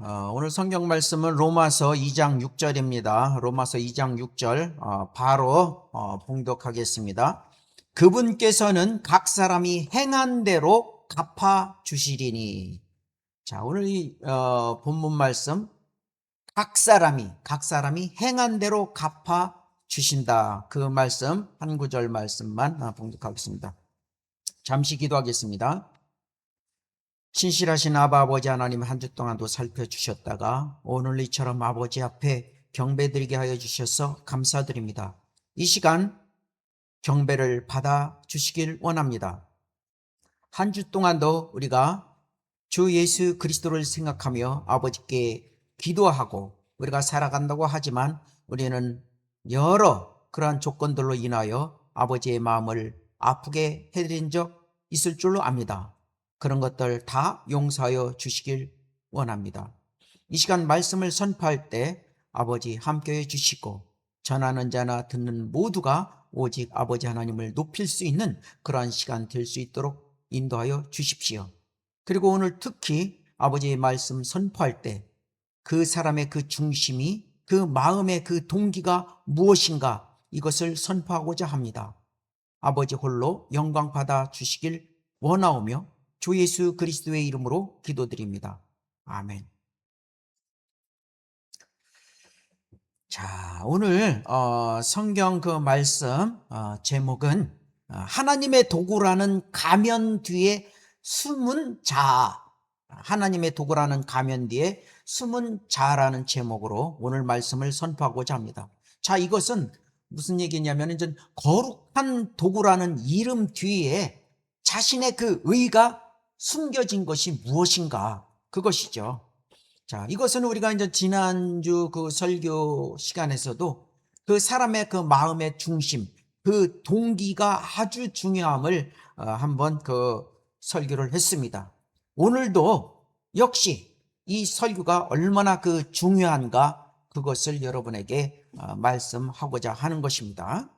오늘 성경 말씀은 로마서 2장 6절입니다. 로마서 2장 6절 바로 봉독하겠습니다. 그분께서는 각 사람이 행한 대로 갚아 주시리니. 자, 오늘 이 본문 말씀 각 사람이 행한 대로 갚아 주신다. 그 말씀 한 구절 말씀만 봉독하겠습니다. 잠시 기도하겠습니다. 신실하신 아버지 하나님, 한 주 동안도 살펴주셨다가 오늘 이처럼 아버지 앞에 경배드리게 하여 주셔서 감사드립니다. 이 시간 경배를 받아 주시길 원합니다. 한 주 동안도 우리가 주 예수 그리스도를 생각하며 아버지께 기도하고 우리가 살아간다고 하지만 우리는 여러 그러한 조건들로 인하여 아버지의 마음을 아프게 해드린 적 있을 줄로 압니다. 그런 것들 다 용서하여 주시길 원합니다. 이 시간 말씀을 선포할 때 아버지 함께해 주시고 전하는 자나 듣는 모두가 오직 아버지 하나님을 높일 수 있는 그러한 시간 될 수 있도록 인도하여 주십시오. 그리고 오늘 특히 아버지의 말씀 선포할 때 그 사람의 그 중심이, 그 마음의 그 동기가 무엇인가, 이것을 선포하고자 합니다. 아버지 홀로 영광 받아 주시길 원하오며 주 예수 그리스도의 이름으로 기도드립니다. 아멘. 자, 오늘 성경 그 말씀 제목은 하나님의 도구라는 가면 뒤에 숨은 자, 하나님의 도구라는 가면 뒤에 숨은 자라는 제목으로 오늘 말씀을 선포하고자 합니다. 자, 이것은 무슨 얘기냐면 이제 거룩한 도구라는 이름 뒤에 자신의 그 의가 숨겨진 것이 무엇인가, 그것이죠. 자, 이것은 우리가 이제 지난주 그 설교 시간에서도 그 사람의 그 마음의 중심, 그 동기가 아주 중요함을 한번 그 설교를 했습니다. 오늘도 역시 이 설교가 얼마나 그 중요한가, 그것을 여러분에게 말씀하고자 하는 것입니다.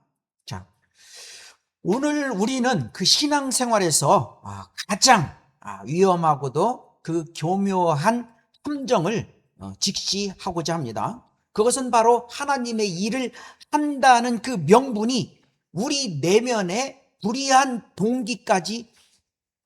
자, 오늘 우리는 그 신앙생활에서 가장 위험하고도 그 교묘한 함정을 직시하고자 합니다. 그것은 바로 하나님의 일을 한다는 그 명분이 우리 내면의 불의한 동기까지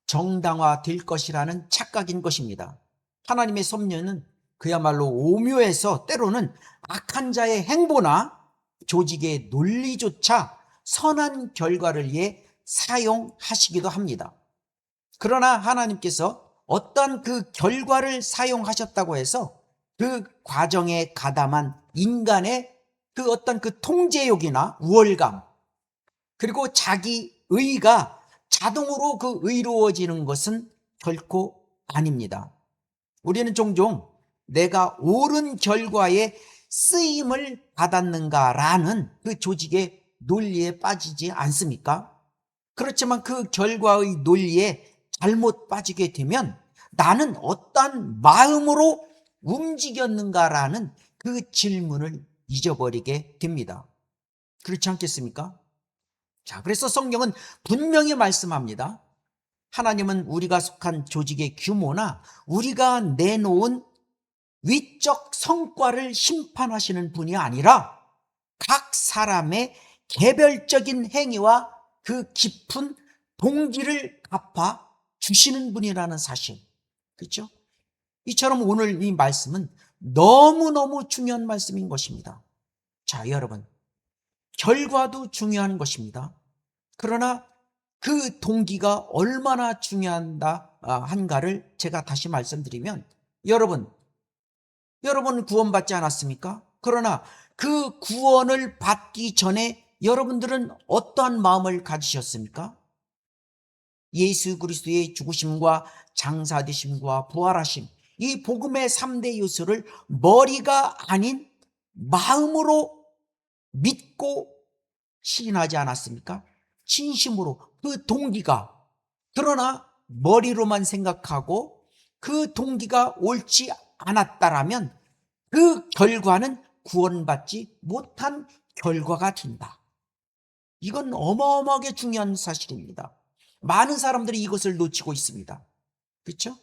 정당화될 것이라는 착각인 것입니다. 하나님의 섭리는 그야말로 오묘해서 때로는 악한 자의 행보나 조직의 논리조차 선한 결과를 위해 사용하시기도 합니다. 그러나 하나님께서 어떤 그 결과를 사용하셨다고 해서 그 과정에 가담한 인간의 그 어떤 그 통제욕이나 우월감, 그리고 자기 의가 자동으로 그 의로워지는 것은 결코 아닙니다. 우리는 종종 내가 옳은 결과에 쓰임을 받았는가라는 그 조직의 논리에 빠지지 않습니까? 그렇지만 그 결과의 논리에 잘못 빠지게 되면 나는 어떠한 마음으로 움직였는가라는 그 질문을 잊어버리게 됩니다. 그렇지 않겠습니까? 자, 그래서 성경은 분명히 말씀합니다. 하나님은 우리가 속한 조직의 규모나 우리가 내놓은 위적 성과를 심판하시는 분이 아니라 각 사람의 개별적인 행위와 그 깊은 동기를 갚아 주시는 분이라는 사실. 그렇죠? 이처럼 오늘 이 말씀은 너무너무 중요한 말씀인 것입니다. 자, 여러분, 결과도 중요한 것입니다. 그러나 그 동기가 얼마나 중요한가를 제가 다시 말씀드리면, 여러분 구원받지 않았습니까? 그러나 그 구원을 받기 전에 여러분들은 어떠한 마음을 가지셨습니까? 예수 그리스도의 죽으심과 장사되심과 부활하심, 이 복음의 3대 요소를 머리가 아닌 마음으로 믿고 시인하지 않았습니까? 진심으로 그 동기가, 그러나 머리로만 생각하고 그 동기가 옳지 않았다라면 그 결과는 구원받지 못한 결과가 된다. 이건 어마어마하게 중요한 사실입니다. 많은 사람들이 이것을 놓치고 있습니다. 그렇죠?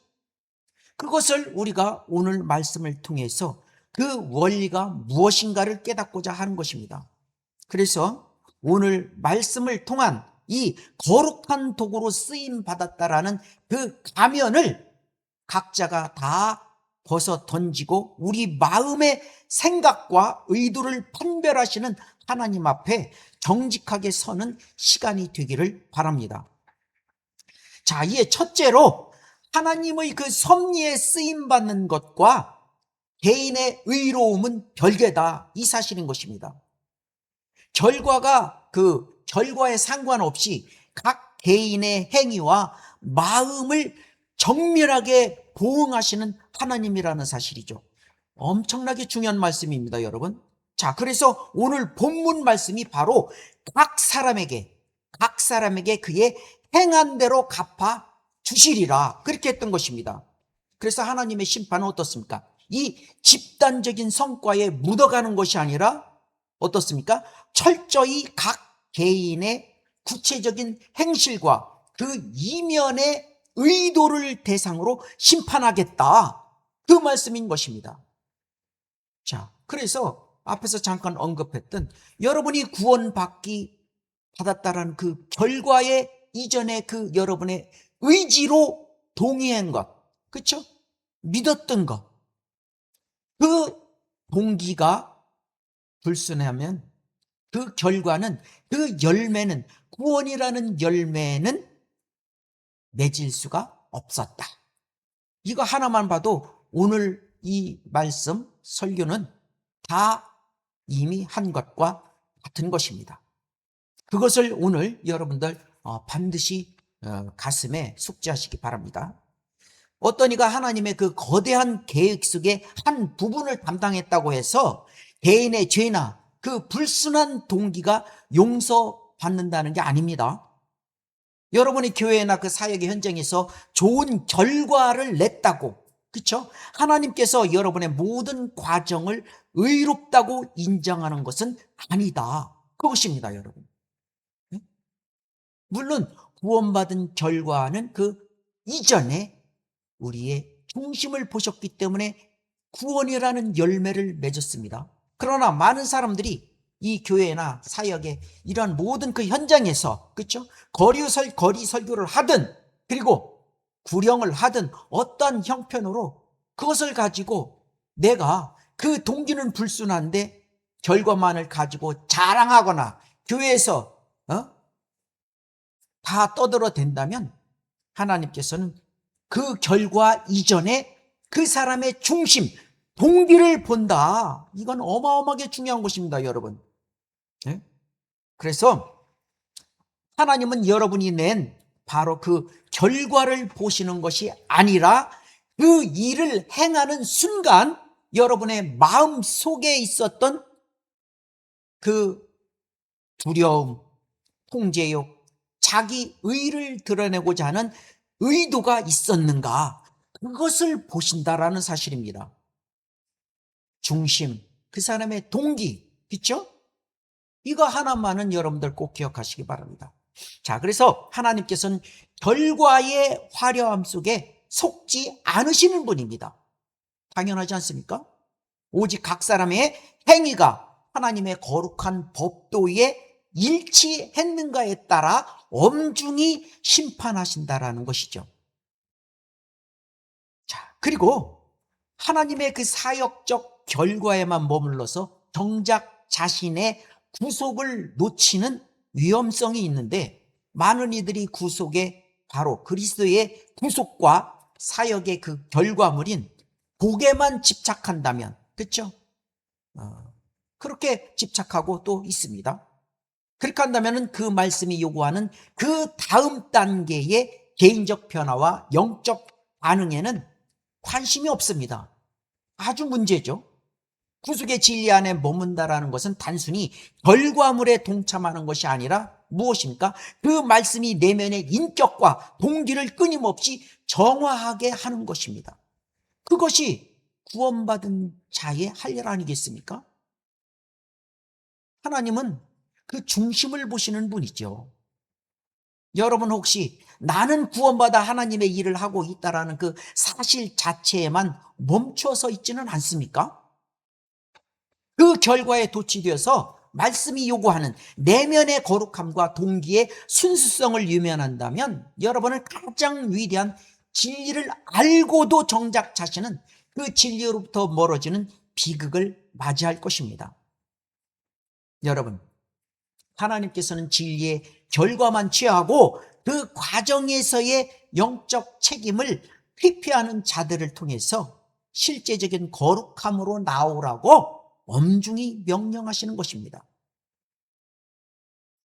그것을 우리가 오늘 말씀을 통해서 그 원리가 무엇인가를 깨닫고자 하는 것입니다. 그래서 오늘 말씀을 통한 이 거룩한 도구로 쓰임 받았다라는 그 가면을 각자가 다 벗어 던지고 우리 마음의 생각과 의도를 판별하시는 하나님 앞에 정직하게 서는 시간이 되기를 바랍니다. 자, 이에 첫째로 하나님의 그 섭리에 쓰임 받는 것과 개인의 의로움은 별개다, 이 사실인 것입니다. 결과에 상관없이 각 개인의 행위와 마음을 정밀하게 보응하시는 하나님이라는 사실이죠. 엄청나게 중요한 말씀입니다, 여러분. 자, 그래서 오늘 본문 말씀이 바로 각 사람에게 그의 행한 대로 갚아 주시리라, 그렇게 했던 것입니다. 그래서 하나님의 심판은 어떻습니까? 이 집단적인 성과에 묻어가는 것이 아니라 어떻습니까? 철저히 각 개인의 구체적인 행실과 그 이면의 의도를 대상으로 심판하겠다, 그 말씀인 것입니다. 자, 그래서 앞에서 잠깐 언급했던 여러분이 받았다라는 그 결과의 이전에 그 여러분의 의지로 동의한 것, 그렇죠? 믿었던 것, 그 동기가 불순하면 그 결과는, 그 열매는, 구원이라는 열매는 맺을 수가 없었다. 이거 하나만 봐도 오늘 이 말씀 설교는 다 이미 한 것과 같은 것입니다. 그것을 오늘 여러분들 반드시 가슴에 숙지하시기 바랍니다. 어떤 이가 하나님의 그 거대한 계획 속의 한 부분을 담당했다고 해서 개인의 죄나 그 불순한 동기가 용서받는다는 게 아닙니다. 여러분이 교회나 그 사역의 현장에서 좋은 결과를 냈다고, 그렇죠? 하나님께서 여러분의 모든 과정을 의롭다고 인정하는 것은 아니다, 그것입니다, 여러분. 물론 구원받은 결과는 그 이전에 우리의 중심을 보셨기 때문에 구원이라는 열매를 맺었습니다. 그러나 많은 사람들이 이 교회나 사역의 이러한 모든 그 현장에서, 그렇죠? 거리 설교를 하든, 그리고 구령을 하든 어떠한 형편으로 그것을 가지고 내가 그 동기는 불순한데 결과만을 가지고 자랑하거나 교회에서 다 떠들어댄다면 하나님께서는 그 결과 이전에 그 사람의 중심, 동기를 본다. 이건 어마어마하게 중요한 것입니다, 여러분. 네? 그래서 하나님은 여러분이 낸 바로 그 결과를 보시는 것이 아니라 그 일을 행하는 순간 여러분의 마음 속에 있었던 그 두려움, 통제욕, 자기 의를 드러내고자 하는 의도가 있었는가, 그것을 보신다라는 사실입니다. 중심, 그 사람의 동기, 그렇죠? 이거 하나만은 여러분들 꼭 기억하시기 바랍니다. 자, 그래서 하나님께서는 결과의 화려함 속에 속지 않으시는 분입니다. 당연하지 않습니까? 오직 각 사람의 행위가 하나님의 거룩한 법도에 일치했는가에 따라 엄중히 심판하신다라는 것이죠. 자, 그리고 하나님의 그 사역적 결과에만 머물러서 정작 자신의 구속을 놓치는 위험성이 있는데, 많은 이들이 구속에 바로 그리스도의 구속과 사역의 그 결과물인 복에만 집착한다면, 그렇죠? 그렇게 집착하고 또 있습니다. 그렇게 한다면 그 말씀이 요구하는 그 다음 단계의 개인적 변화와 영적 반응에는 관심이 없습니다. 아주 문제죠. 구속의 진리 안에 머문다라는 것은 단순히 결과물에 동참하는 것이 아니라 무엇입니까? 그 말씀이 내면의 인격과 동기를 끊임없이 정화하게 하는 것입니다. 그것이 구원받은 자의 할 일 아니겠습니까? 하나님은 그 중심을 보시는 분이죠. 여러분 혹시 나는 구원받아 하나님의 일을 하고 있다라는 그 사실 자체에만 멈춰서 있지는 않습니까? 그 결과에 도취되어서 말씀이 요구하는 내면의 거룩함과 동기의 순수성을 유면한다면 여러분은 가장 위대한 진리를 알고도 정작 자신은 그 진리로부터 멀어지는 비극을 맞이할 것입니다. 여러분, 하나님께서는 진리의 결과만 취하고 그 과정에서의 영적 책임을 회피하는 자들을 통해서 실제적인 거룩함으로 나오라고 엄중히 명령하시는 것입니다.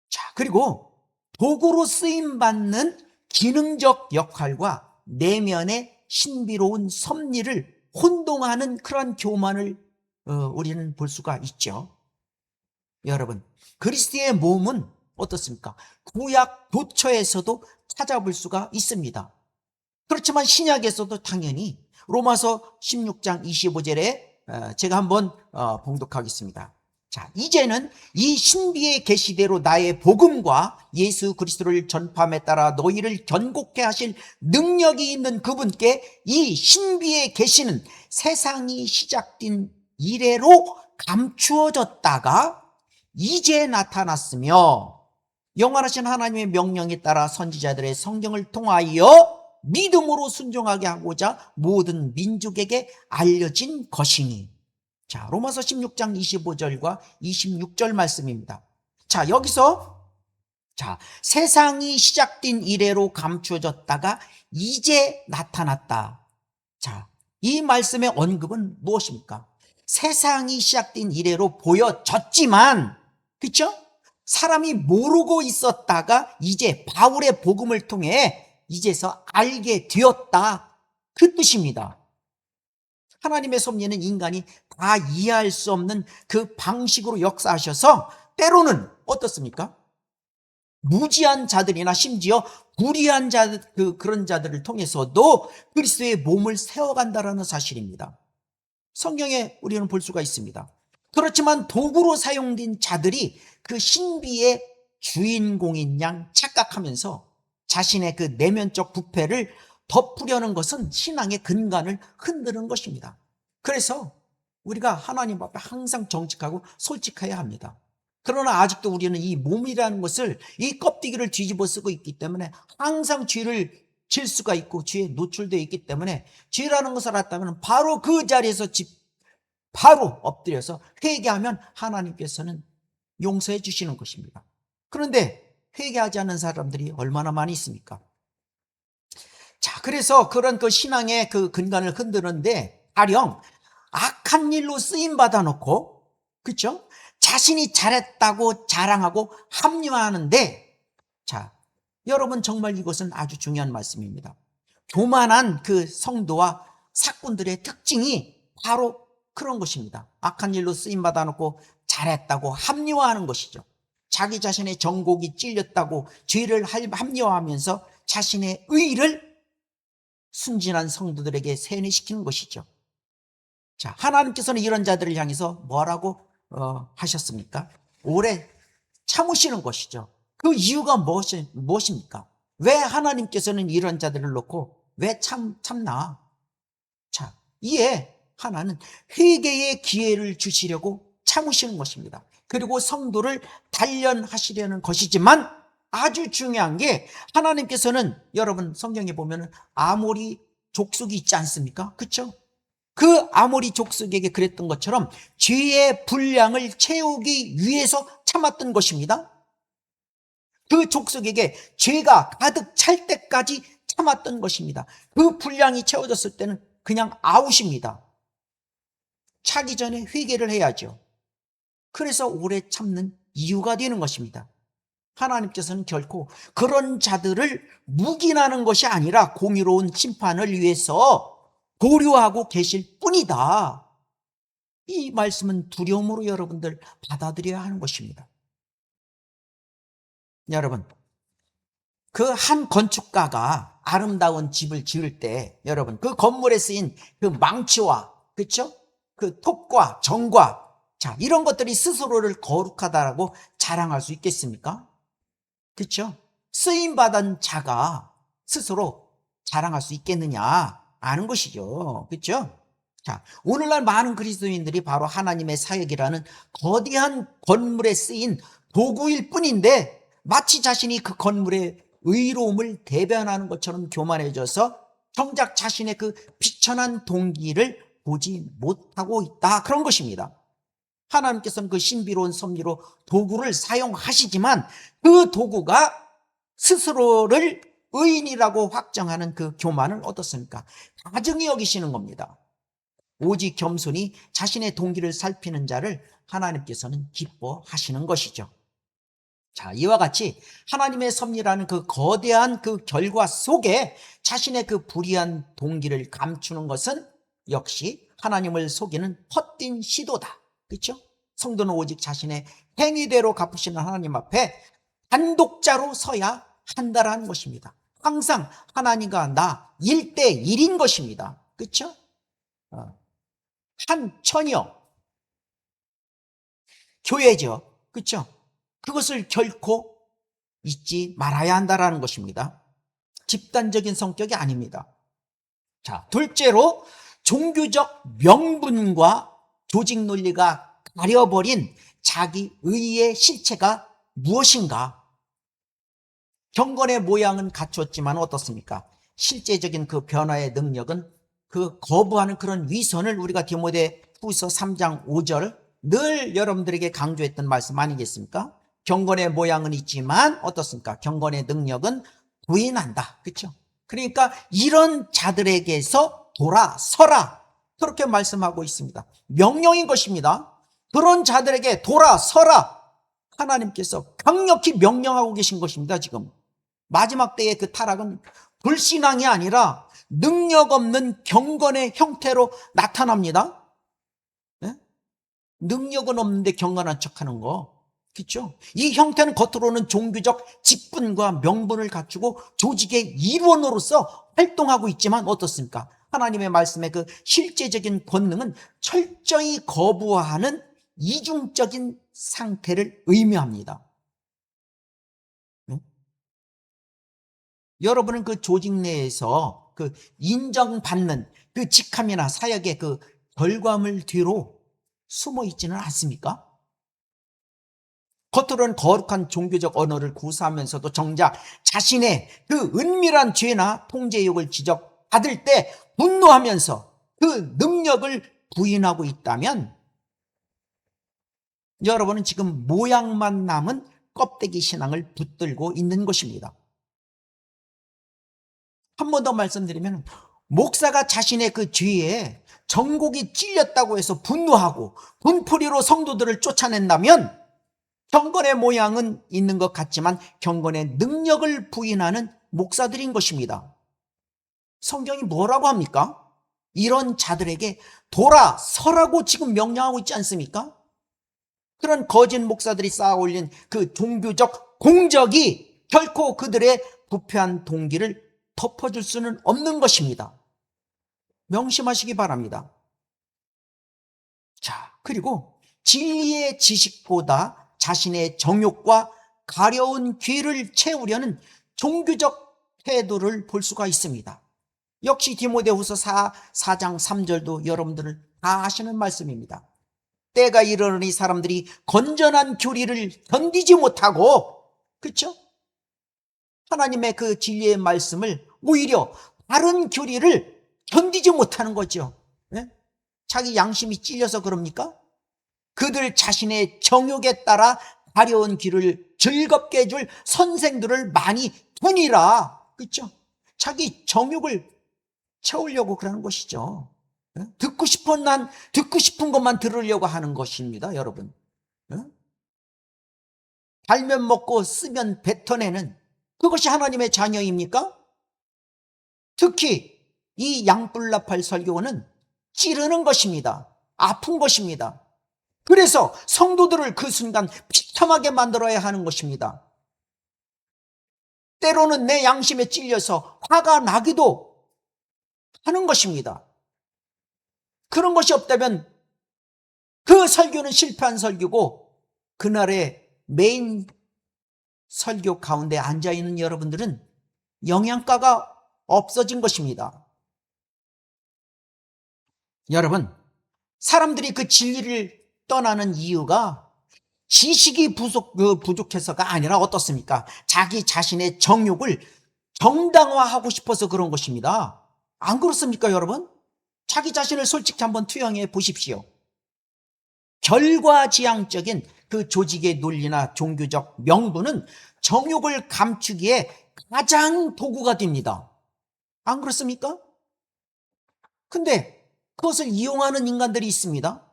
자, 그리고 도구로 쓰임받는 기능적 역할과 내면의 신비로운 섭리를 혼동하는 그런 교만을 우리는 볼 수가 있죠. 여러분, 그리스도의 몸은 어떻습니까? 구약 도처에서도 찾아볼 수가 있습니다. 그렇지만 신약에서도 당연히 로마서 16장 25절에 제가 한번 봉독하겠습니다. 자, 이제는 이 신비의 계시대로 나의 복음과 예수 그리스도를 전파함에 따라 너희를 견고케 하실 능력이 있는 그분께 이 신비의 계시는 세상이 시작된 이래로 감추어졌다가 이제 나타났으며 영원하신 하나님의 명령에 따라 선지자들의 성경을 통하여 믿음으로 순종하게 하고자 모든 민족에게 알려진 것이니. 자, 로마서 16장 25절과 26절 말씀입니다. 자, 여기서 세상이 시작된 이래로 감추어졌다가 이제 나타났다. 자, 이 말씀의 언급은 무엇입니까? 세상이 시작된 이래로 보여졌지만, 그렇죠? 사람이 모르고 있었다가 이제 바울의 복음을 통해 이제서 알게 되었다, 그 뜻입니다. 하나님의 섭리는 인간이 다 이해할 수 없는 그 방식으로 역사하셔서 때로는 어떻습니까? 무지한 자들이나 심지어 불의한 자들, 그런 자들을 통해서도 그리스도의 몸을 세워간다라는 사실입니다. 성경에 우리는 볼 수가 있습니다. 그렇지만 도구로 사용된 자들이 그 신비의 주인공인 양 착각하면서 자신의 그 내면적 부패를 덮으려는 것은 신앙의 근간을 흔드는 것입니다. 그래서 우리가 하나님 앞에 항상 정직하고 솔직해야 합니다. 그러나 아직도 우리는 이 몸이라는 것을, 이 껍데기를 뒤집어 쓰고 있기 때문에 항상 죄를 질 수가 있고 죄에 노출되어 있기 때문에 죄라는 것을 알았다면 바로 그 자리에서 바로 엎드려서 회개하면 하나님께서는 용서해 주시는 것입니다. 그런데 회개하지 않는 사람들이 얼마나 많이 있습니까? 자, 그래서 그런 그 신앙의 그 근간을 흔드는데 가령 악한 일로 쓰임 받아놓고, 그렇죠? 자신이 잘했다고 자랑하고 합리화하는데, 자, 여러분 정말 이것은 아주 중요한 말씀입니다. 교만한 그 성도와 사꾼들의 특징이 바로 그런 것입니다. 악한 일로 쓰임 받아놓고 잘했다고 합리화하는 것이죠. 자기 자신의 정곡이 찔렸다고 죄를 합리화하면서 자신의 의를 순진한 성도들에게 세뇌시키는 것이죠. 자, 하나님께서는 이런 자들을 향해서 뭐라고 하셨습니까? 오래 참으시는 것이죠. 그 이유가 무엇입니까? 왜 하나님께서는 이런 자들을 놓고 왜 참나? 자, 이에 하나는 회개의 기회를 주시려고 참으시는 것입니다. 그리고 성도를 단련하시려는 것이지만 아주 중요한 게, 하나님께서는 여러분 성경에 보면 아모리 족속이 있지 않습니까? 그렇죠? 그 아모리 족속에게 그랬던 것처럼 죄의 분량을 채우기 위해서 참았던 것입니다. 그 족속에게 죄가 가득 찰 때까지 참았던 것입니다. 그 분량이 채워졌을 때는 그냥 아웃입니다. 차기 전에 회개를 해야죠. 그래서 오래 참는 이유가 되는 것입니다. 하나님께서는 결코 그런 자들을 묵인하는 것이 아니라 공의로운 심판을 위해서 고려하고 계실 뿐이다. 이 말씀은 두려움으로 여러분들 받아들여야 하는 것입니다. 여러분, 그 한 건축가가 아름다운 집을 지을 때, 여러분, 그 건물에 쓰인 그 망치와, 그렇죠? 그 톱과 정과, 자, 이런 것들이 스스로를 거룩하다라고 자랑할 수 있겠습니까? 그렇죠? 쓰임받은 자가 스스로 자랑할 수 있겠느냐 아는 것이죠. 그렇죠? 자, 오늘날 많은 그리스도인들이 바로 하나님의 사역이라는 거대한 건물에 쓰인 도구일 뿐인데 마치 자신이 그 건물의 의로움을 대변하는 것처럼 교만해져서 정작 자신의 그 비천한 동기를 보지 못하고 있다, 그런 것입니다. 하나님께서는 그 신비로운 섭리로 도구를 사용하시지만 그 도구가 스스로를 의인이라고 확정하는 그 교만을 어떻습니까? 가증히 여기시는 겁니다. 오직 겸손히 자신의 동기를 살피는 자를 하나님께서는 기뻐하시는 것이죠. 자, 이와 같이 하나님의 섭리라는 그 거대한 그 결과 속에 자신의 그 불의한 동기를 감추는 것은 역시 하나님을 속이는 헛된 시도다. 그렇죠? 성도는 오직 자신의 행위대로 갚으시는 하나님 앞에 단독자로 서야 한다라는 것입니다. 항상 하나님과 나 1대1인 것입니다. 그렇죠? 한 처녀, 교회죠. 그렇죠? 그것을 결코 잊지 말아야 한다는 것입니다. 집단적인 성격이 아닙니다. 자, 둘째로 종교적 명분과 조직 논리가 가려버린 자기 의의 실체가 무엇인가? 경건의 모양은 갖췄지만 어떻습니까? 실제적인 그 변화의 능력은 그 거부하는 그런 위선을 우리가 디모데후서 3장 5절 늘 여러분들에게 강조했던 말씀 아니겠습니까? 경건의 모양은 있지만 어떻습니까? 경건의 능력은 부인한다. 그렇죠? 그러니까 이런 자들에게서 돌아서라, 그렇게 말씀하고 있습니다. 명령인 것입니다. 그런 자들에게 돌아서라, 하나님께서 강력히 명령하고 계신 것입니다. 지금 마지막 때의 그 타락은 불신앙이 아니라 능력 없는 경건의 형태로 나타납니다. 네? 능력은 없는데 경건한 척하는 거, 그렇죠? 이 형태는 겉으로는 종교적 직분과 명분을 갖추고 조직의 일원으로서 활동하고 있지만 어떻습니까? 하나님의 말씀의 그 실제적인 권능은 철저히 거부하는 이중적인 상태를 의미합니다. 여러분은 그 조직 내에서 그 인정받는 그 직함이나 사역의 그 결과물 뒤로 숨어 있지는 않습니까? 겉으로는 거룩한 종교적 언어를 구사하면서도 정작 자신의 그 은밀한 죄나 통제욕을 지적받을 때 분노하면서 그 능력을 부인하고 있다면 여러분은 지금 모양만 남은 껍데기 신앙을 붙들고 있는 것입니다. 한 번 더 말씀드리면, 목사가 자신의 그 죄에 정곡이 찔렸다고 해서 분노하고 분풀이로 성도들을 쫓아낸다면 경건의 모양은 있는 것 같지만 경건의 능력을 부인하는 목사들인 것입니다. 성경이 뭐라고 합니까? 이런 자들에게 돌아서라고 지금 명령하고 있지 않습니까? 그런 거짓 목사들이 쌓아 올린 그 종교적 공적이 결코 그들의 부패한 동기를 덮어줄 수는 없는 것입니다. 명심하시기 바랍니다. 자, 그리고 진리의 지식보다 자신의 정욕과 가려운 귀를 채우려는 종교적 태도를 볼 수가 있습니다. 역시 디모데후서 4장 3절도 여러분들을 다 아시는 말씀입니다. 때가 이르니 사람들이 건전한 교리를 견디지 못하고, 그렇죠? 하나님의 그 진리의 말씀을 오히려 바른 교리를 견디지 못하는 거죠. 네? 자기 양심이 찔려서 그럽니까? 그들 자신의 정욕에 따라 가려운 길을 즐겁게 해줄 선생들을 많이 두니라. 그렇죠? 자기 정욕을 채우려고 그러는 것이죠. 듣고 싶은 것만 들으려고 하는 것입니다, 여러분. 달면 먹고 쓰면 뱉어내는, 그것이 하나님의 자녀입니까? 특히 이 양뿔나팔 설교는 찌르는 것입니다. 아픈 것입니다. 그래서 성도들을 그 순간 비참하게 만들어야 하는 것입니다. 때로는 내 양심에 찔려서 화가 나기도 하는 것입니다. 그런 것이 없다면 그 설교는 실패한 설교고 그날의 메인 설교 가운데 앉아있는 여러분들은 영양가가 없어진 것입니다. 여러분, 사람들이 그 진리를 떠나는 이유가 지식이 부족해서가 아니라 어떻습니까? 자기 자신의 정욕을 정당화하고 싶어서 그런 것입니다. 안 그렇습니까, 여러분? 자기 자신을 솔직히 한번 투영해 보십시오. 결과지향적인 그 조직의 논리나 종교적 명분은 정욕을 감추기에 가장 도구가 됩니다. 안 그렇습니까? 근데 그것을 이용하는 인간들이 있습니다.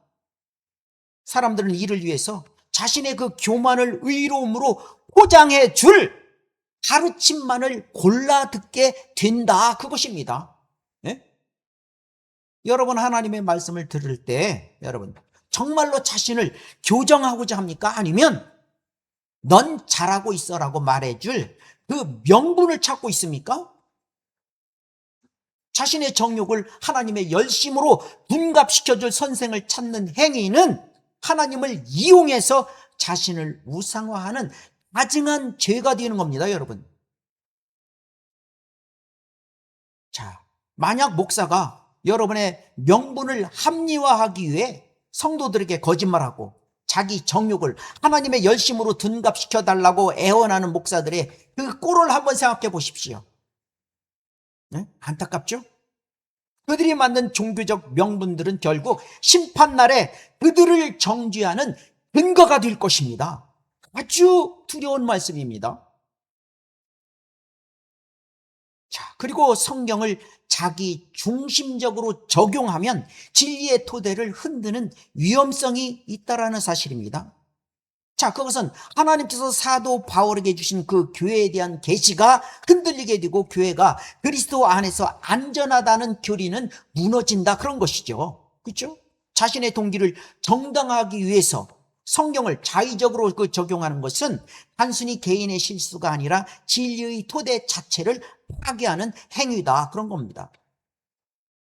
사람들은 이를 위해서 자신의 그 교만을 의로움으로 포장해 줄 가르침만을 골라 듣게 된다, 그것입니다. 네? 여러분, 하나님의 말씀을 들을 때 여러분 정말로 자신을 교정하고자 합니까? 아니면 넌 잘하고 있어라고 말해줄 그 명분을 찾고 있습니까? 자신의 정욕을 하나님의 열심으로 둔갑시켜줄 선생을 찾는 행위는 하나님을 이용해서 자신을 우상화하는 가증한 죄가 되는 겁니다, 여러분. 자, 만약 목사가 여러분의 명분을 합리화하기 위해 성도들에게 거짓말하고 자기 정욕을 하나님의 열심으로 둔갑시켜 달라고 애원하는 목사들의 그 꼴을 한번 생각해 보십시오. 네? 안타깝죠? 그들이 만든 종교적 명분들은 결국 심판날에 그들을 정죄하는 근거가 될 것입니다. 아주 두려운 말씀입니다. 자, 그리고 성경을 자기 중심적으로 적용하면 진리의 토대를 흔드는 위험성이 있다라는 사실입니다. 자, 그것은 하나님께서 사도 바울에게 주신 그 교회에 대한 계시가 흔들리게 되고 교회가 그리스도 안에서 안전하다는 교리는 무너진다, 그런 것이죠. 그렇죠? 자신의 동기를 정당화하기 위해서 성경을 자의적으로 적용하는 것은 단순히 개인의 실수가 아니라 진리의 토대 자체를 파괴하는 행위다, 그런 겁니다.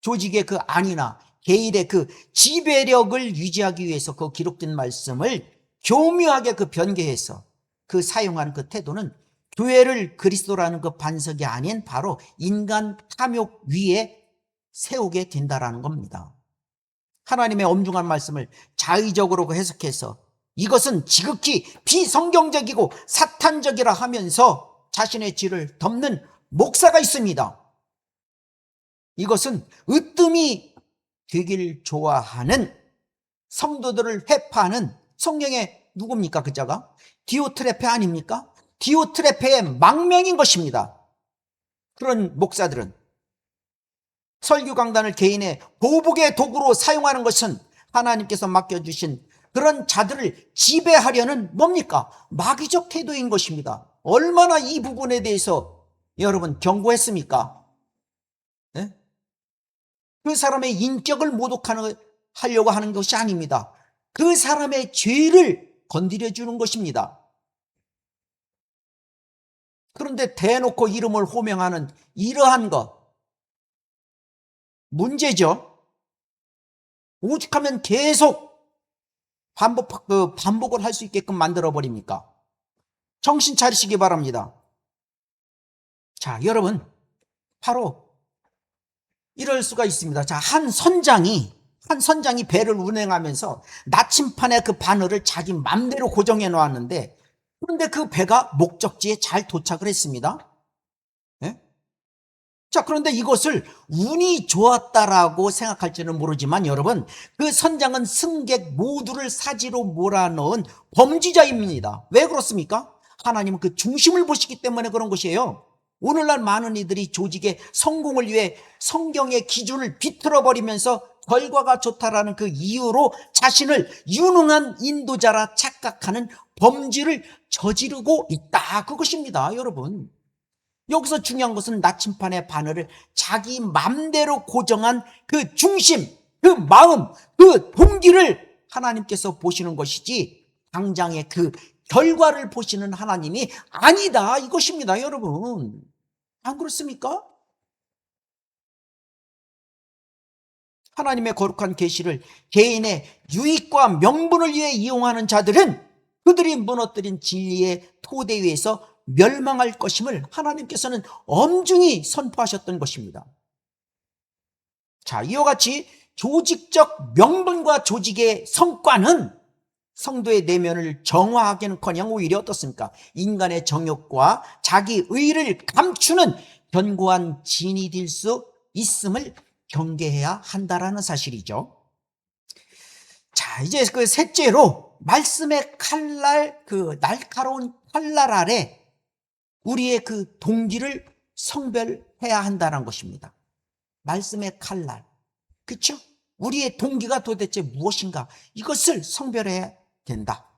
조직의 그 안위나 개인의 그 지배력을 유지하기 위해서 그 기록된 말씀을 교묘하게 그 변개해서 그 사용하는 그 태도는 교회를 그리스도라는 그 반석이 아닌 바로 인간 탐욕 위에 세우게 된다라는 겁니다. 하나님의 엄중한 말씀을 자의적으로 해석해서 이것은 지극히 비성경적이고 사탄적이라 하면서 자신의 죄를 덮는 목사가 있습니다. 이것은 으뜸이 되길 좋아하는 성도들을 회파하는 성령의 누굽니까? 그 자가 디오트레페 아닙니까? 디오트레페의 망명인 것입니다. 그런 목사들은 설교 강단을 개인의 보복의 도구로 사용하는 것은 하나님께서 맡겨주신 그런 자들을 지배하려는 뭡니까? 마귀적 태도인 것입니다. 얼마나 이 부분에 대해서 여러분 경고했습니까? 네? 그 사람의 인격을 모독하려고 하는 것이 아닙니다. 그 사람의 죄를 건드려 주는 것입니다. 그런데 대놓고 이름을 호명하는 이러한 것 문제죠. 오죽하면 계속 반복을 할 수 있게끔 만들어 버립니까? 정신 차리시기 바랍니다. 자, 여러분, 바로 이럴 수가 있습니다. 자, 한 선장이 배를 운행하면서 나침판에 그 바늘을 자기 맘대로 고정해 놓았는데, 그런데 그 배가 목적지에 잘 도착을 했습니다. 네? 자, 그런데 이것을 운이 좋았다라고 생각할지는 모르지만 여러분, 그 선장은 승객 모두를 사지로 몰아넣은 범죄자입니다. 왜 그렇습니까? 하나님은 그 중심을 보시기 때문에 그런 것이에요. 오늘날 많은 이들이 조직의 성공을 위해 성경의 기준을 비틀어버리면서 결과가 좋다라는 그 이유로 자신을 유능한 인도자라 착각하는 범죄를 저지르고 있다, 그것입니다, 여러분. 여기서 중요한 것은 나침판의 바늘을 자기 맘대로 고정한 그 중심, 그 마음, 그 동기를 하나님께서 보시는 것이지 당장의 그 결과를 보시는 하나님이 아니다, 이것입니다, 여러분. 안 그렇습니까? 하나님의 거룩한 계시를 개인의 유익과 명분을 위해 이용하는 자들은 그들이 무너뜨린 진리의 토대 위에서 멸망할 것임을 하나님께서는 엄중히 선포하셨던 것입니다. 자, 이와 같이 조직적 명분과 조직의 성과는 성도의 내면을 정화하기는커녕 오히려 어떻습니까? 인간의 정욕과 자기 의를 감추는 견고한 진이 될 수 있음을 경계해야 한다라는 사실이죠. 자, 이제 그 셋째로 말씀의 칼날, 그 날카로운 칼날 아래 우리의 그 동기를 성별해야 한다는 것입니다. 말씀의 칼날. 그렇죠? 우리의 동기가 도대체 무엇인가? 이것을 성별해야 된다.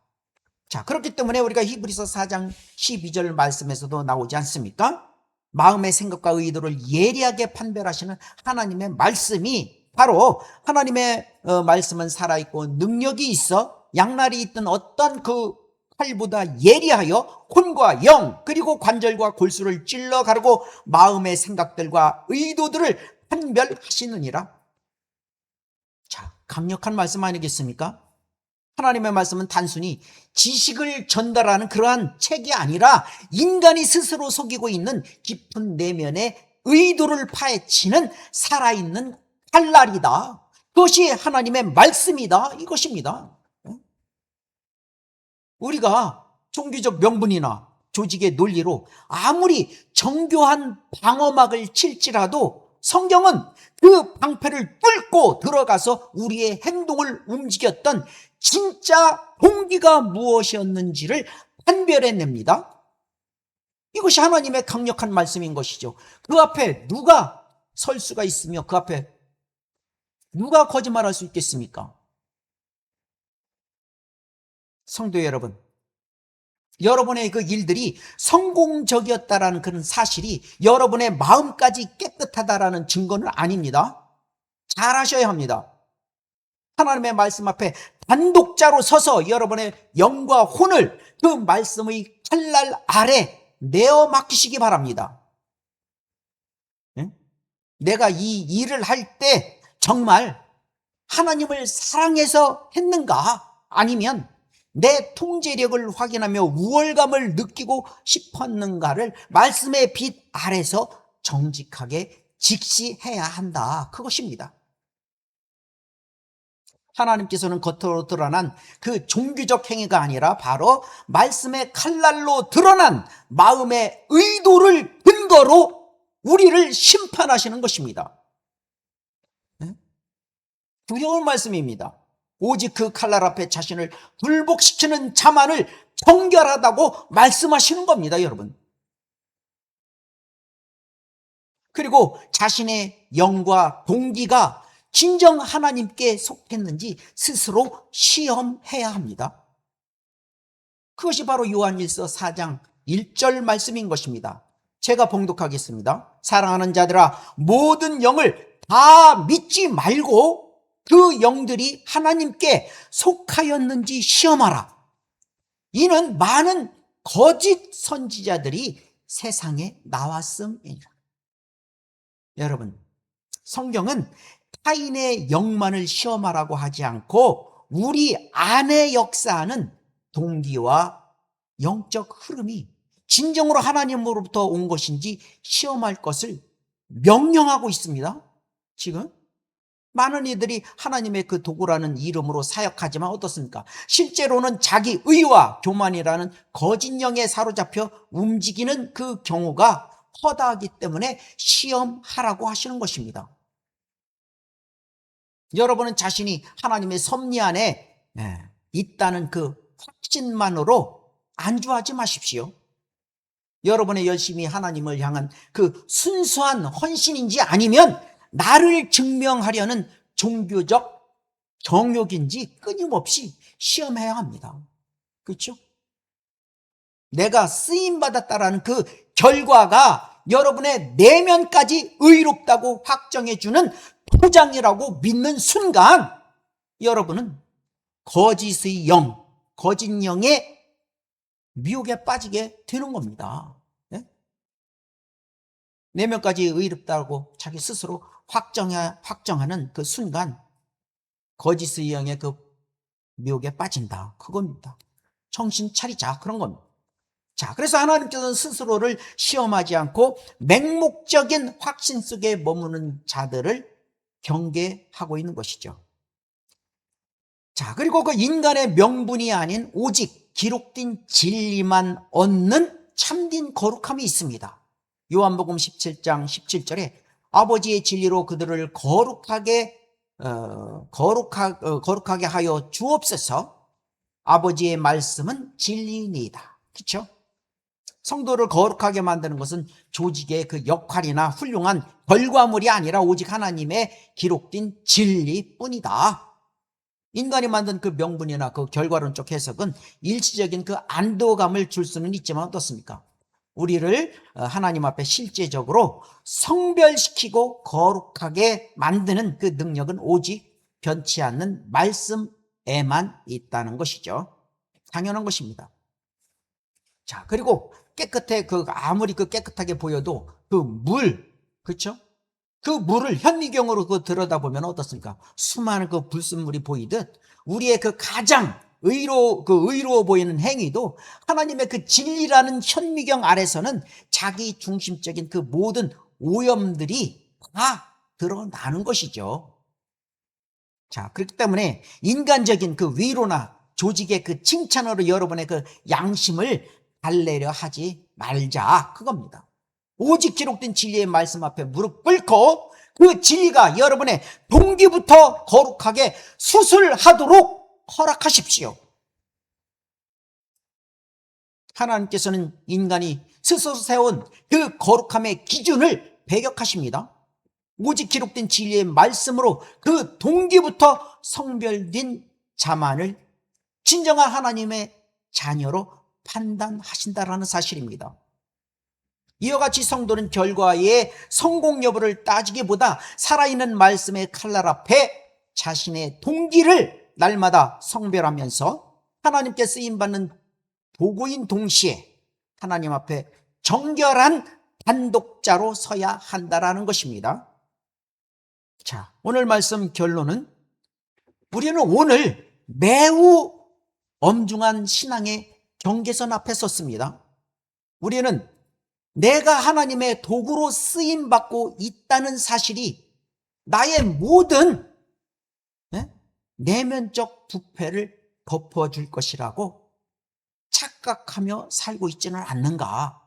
자, 그렇기 때문에 우리가 히브리서 4장 12절 말씀에서도 나오지 않습니까? 마음의 생각과 의도를 예리하게 판별하시는 하나님의 말씀이 바로 하나님의 말씀은 살아있고 능력이 있어 양날이 있던 어떤 그 칼보다 예리하여 혼과 영 그리고 관절과 골수를 찔러 가르고 마음의 생각들과 의도들을 판별하시느니라. 자, 강력한 말씀 아니겠습니까? 하나님의 말씀은 단순히 지식을 전달하는 그러한 책이 아니라 인간이 스스로 속이고 있는 깊은 내면의 의도를 파헤치는 살아있는 칼날이다. 그것이 하나님의 말씀이다. 이것입니다. 우리가 종교적 명분이나 조직의 논리로 아무리 정교한 방어막을 칠지라도 성경은 그 방패를 뚫고 들어가서 우리의 행동을 움직였던 진짜 동기가 무엇이었는지를 판별해냅니다. 이것이 하나님의 강력한 말씀인 것이죠. 그 앞에 누가 설 수가 있으며 그 앞에 누가 거짓말할 수 있겠습니까? 성도 여러분, 여러분의 그 일들이 성공적이었다라는 그런 사실이 여러분의 마음까지 깨끗하다라는 증거는 아닙니다. 잘 하셔야 합니다. 하나님의 말씀 앞에 단독자로 서서 여러분의 영과 혼을 그 말씀의 칼날 아래 내어 맡기시기 바랍니다. 내가 이 일을 할 때 정말 하나님을 사랑해서 했는가? 아니면 내 통제력을 확인하며 우월감을 느끼고 싶었는가를 말씀의 빛 아래서 정직하게 직시해야 한다. 그것입니다. 하나님께서는 겉으로 드러난 그 종교적 행위가 아니라 바로 말씀의 칼날로 드러난 마음의 의도를 근거로 우리를 심판하시는 것입니다. 두려운 말씀입니다. 오직 그 칼날 앞에 자신을 굴복시키는 자만을 정결하다고 말씀하시는 겁니다, 여러분. 그리고 자신의 영과 동기가 진정 하나님께 속했는지 스스로 시험해야 합니다. 그것이 바로 요한일서 4장 1절 말씀인 것입니다. 제가 봉독하겠습니다. 사랑하는 자들아, 모든 영을 다 믿지 말고 그 영들이 하나님께 속하였는지 시험하라. 이는 많은 거짓 선지자들이 세상에 나왔음이니라. 여러분, 성경은 타인의 영만을 시험하라고 하지 않고 우리 안에 역사하는 동기와 영적 흐름이 진정으로 하나님으로부터 온 것인지 시험할 것을 명령하고 있습니다. 지금 많은 이들이 하나님의 그 도구라는 이름으로 사역하지만 어떻습니까? 실제로는 자기 의와 교만이라는 거짓 영에 사로잡혀 움직이는 그 경우가 허다하기 때문에 시험하라고 하시는 것입니다. 여러분은 자신이 하나님의 섭리 안에 있다는 그 확신만으로 안주하지 마십시오. 여러분의 열심이 하나님을 향한 그 순수한 헌신인지 아니면 나를 증명하려는 종교적 정욕인지 끊임없이 시험해야 합니다. 그렇죠? 내가 쓰임받았다라는 그 결과가 여러분의 내면까지 의롭다고 확정해주는 포장이라고 믿는 순간 여러분은 거짓의 영, 거짓 영의 미혹에 빠지게 되는 겁니다. 네? 내면까지 의롭다고 자기 스스로 확정하는 그 순간 거짓의 영의 그 미혹에 빠진다. 그겁니다. 정신 차리자, 그런 겁니다. 자, 그래서 하나님께서는 스스로를 시험하지 않고 맹목적인 확신 속에 머무는 자들을 경계하고 있는 것이죠. 자, 그리고 그 인간의 명분이 아닌 오직 기록된 진리만 얻는 참된 거룩함이 있습니다. 요한복음 17장 17절에 아버지의 진리로 그들을 거룩하게 하여 주옵소서. 아버지의 말씀은 진리니이다. 그렇죠? 성도를 거룩하게 만드는 것은 조직의 그 역할이나 훌륭한 결과물이 아니라 오직 하나님의 기록된 진리뿐이다. 인간이 만든 그 명분이나 그 결과론적 해석은 일시적인 그 안도감을 줄 수는 있지만 어떻습니까? 우리를 하나님 앞에 실제적으로 성별시키고 거룩하게 만드는 그 능력은 오직 변치 않는 말씀에만 있다는 것이죠. 당연한 것입니다. 자, 그리고 아무리 깨끗하게 보여도 그 물, 그렇죠? 그 물을 현미경으로 들여다보면 어떻습니까? 수많은 그 불순물이 보이듯 우리의 그 가장 의로워 보이는 행위도 하나님의 그 진리라는 현미경 아래서는 자기 중심적인 그 모든 오염들이 다 드러나는 것이죠. 자, 그렇기 때문에 인간적인 그 위로나 조직의 그 칭찬으로 여러분의 그 양심을 달래려 하지 말자, 그겁니다. 오직 기록된 진리의 말씀 앞에 무릎 꿇고 그 진리가 여러분의 동기부터 거룩하게 수술하도록 허락하십시오. 하나님께서는 인간이 스스로 세운 그 거룩함의 기준을 배격하십니다. 오직 기록된 진리의 말씀으로 그 동기부터 성별된 자만을 진정한 하나님의 자녀로 판단하신다라는 사실입니다. 이와 같이 성도는 결과의 성공 여부를 따지기보다 살아있는 말씀의 칼날 앞에 자신의 동기를 날마다 성별하면서 하나님께 쓰임받는 도구인 동시에 하나님 앞에 정결한 단독자로 서야 한다라는 것입니다. 자, 오늘 말씀 결론은 우리는 오늘 매우 엄중한 신앙의 경계선 앞에 섰습니다. 우리는 내가 하나님의 도구로 쓰임받고 있다는 사실이 나의 모든 내면적 부패를 덮어줄 것이라고 착각하며 살고 있지는 않는가?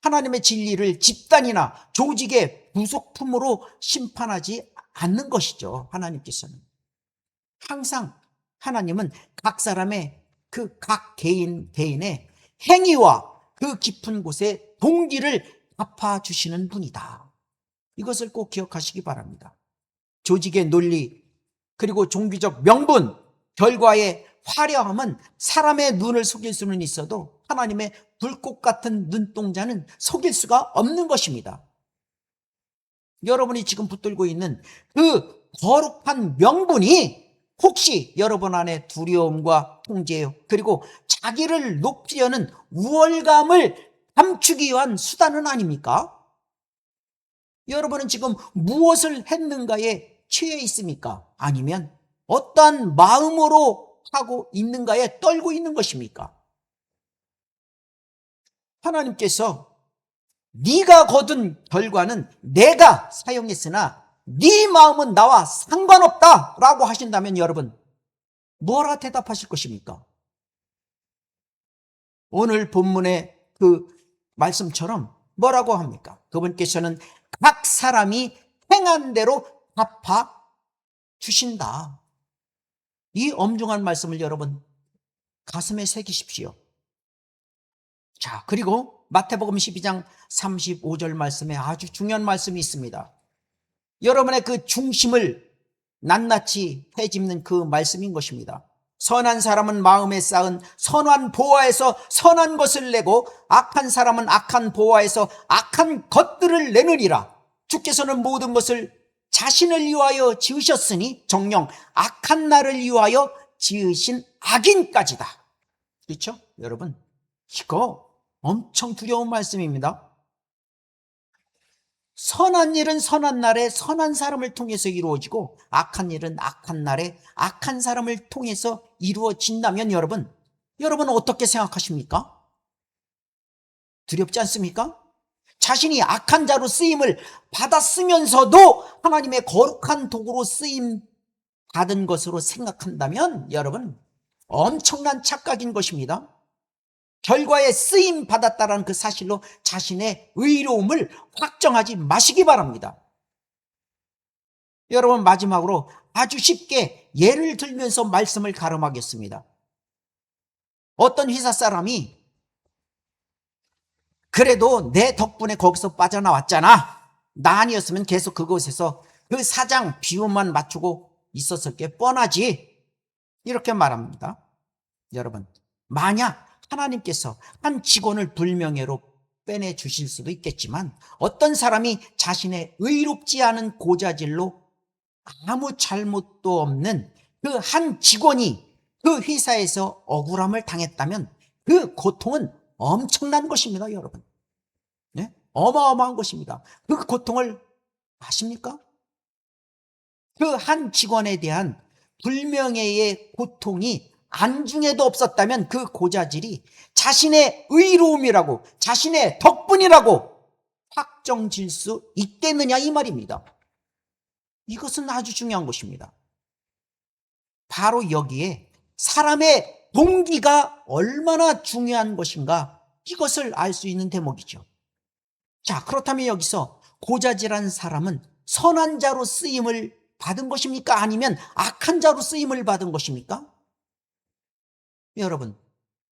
하나님의 진리를 집단이나 조직의 부속품으로 심판하지 않는 것이죠. 하나님께서는 항상 하나님은 각 사람의 그 각 개인의 행위와 그 깊은 곳에 동기를 갚아주시는 분이다. 이것을 꼭 기억하시기 바랍니다. 조직의 논리, 그리고 종교적 명분, 결과의 화려함은 사람의 눈을 속일 수는 있어도 하나님의 불꽃 같은 눈동자는 속일 수가 없는 것입니다. 여러분이 지금 붙들고 있는 그 거룩한 명분이 혹시 여러분 안에 두려움과 통제, 그리고 자기를 높이려는 우월감을 감추기 위한 수단은 아닙니까? 여러분은 지금 무엇을 했는가에 취해 있습니까? 아니면 어떠한 마음으로 하고 있는가에 떨고 있는 것입니까? 하나님께서 네가 거둔 결과는 내가 사용했으나 네 마음은 나와 상관없다라고 하신다면 여러분 뭐라 대답하실 것입니까? 오늘 본문의 그 말씀처럼 뭐라고 합니까? 그분께서는 각 사람이 행한 대로 갚아 주신다. 이 엄중한 말씀을 여러분 가슴에 새기십시오. 자, 그리고 마태복음 12장 35절 말씀에 아주 중요한 말씀이 있습니다. 여러분의 그 중심을 낱낱이 헤집는 그 말씀인 것입니다. 선한 사람은 마음에 쌓은 선한 보화에서 선한 것을 내고 악한 사람은 악한 보화에서 악한 것들을 내느니라. 주께서는 모든 것을 자신을 위하여 지으셨으니 정녕 악한 날을 위하여 지으신 악인까지다. 그렇죠? 여러분, 이거 엄청 두려운 말씀입니다. 선한 일은 선한 날에 선한 사람을 통해서 이루어지고 악한 일은 악한 날에 악한 사람을 통해서 이루어진다면 여러분 어떻게 생각하십니까? 두렵지 않습니까? 자신이 악한 자로 쓰임을 받았으면서도 하나님의 거룩한 도구로 쓰임 받은 것으로 생각한다면 여러분 엄청난 착각인 것입니다. 결과에 쓰임 받았다라는 그 사실로 자신의 의로움을 확정하지 마시기 바랍니다. 여러분 마지막으로 아주 쉽게 예를 들면서 말씀을 가름하겠습니다. 어떤 회사 사람이 그래도 내 덕분에 거기서 빠져나왔잖아. 나 아니었으면 계속 그곳에서 그 사장 비용만 맞추고 있었을 게 뻔하지. 이렇게 말합니다. 여러분, 만약 하나님께서 한 직원을 불명예로 빼내주실 수도 있겠지만 어떤 사람이 자신의 의롭지 않은 고자질로 아무 잘못도 없는 그 한 직원이 그 회사에서 억울함을 당했다면 그 고통은 엄청난 것입니다, 여러분. 네? 어마어마한 것입니다. 그 고통을 아십니까? 그 한 직원에 대한 불명예의 고통이 안중에도 없었다면 그 고자질이 자신의 의로움이라고 자신의 덕분이라고 확정질 수 있겠느냐 이 말입니다. 이것은 아주 중요한 것입니다. 바로 여기에 사람의 동기가 얼마나 중요한 것인가 이것을 알 수 있는 대목이죠. 자, 그렇다면 여기서 고자질한 사람은 선한 자로 쓰임을 받은 것입니까? 아니면 악한 자로 쓰임을 받은 것입니까? 여러분,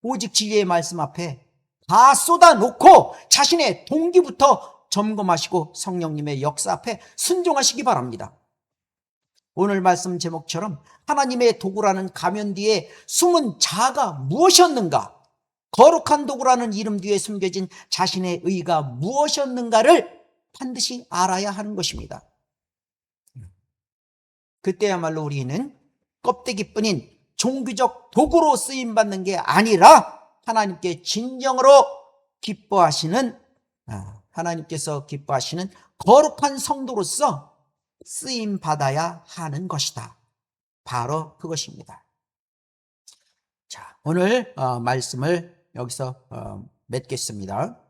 오직 진리의 말씀 앞에 다 쏟아놓고 자신의 동기부터 점검하시고 성령님의 역사 앞에 순종하시기 바랍니다. 오늘 말씀 제목처럼 하나님의 도구라는 가면 뒤에 숨은 자아가 무엇이었는가, 거룩한 도구라는 이름 뒤에 숨겨진 자신의 의가 무엇이었는가를 반드시 알아야 하는 것입니다. 그때야말로 우리는 껍데기뿐인 종교적 도구로 쓰임받는 게 아니라 하나님께 진정으로 기뻐하시는, 하나님께서 기뻐하시는 거룩한 성도로서 쓰임받아야 하는 것이다. 바로 그것입니다. 자, 오늘 말씀을 여기서 맺겠습니다.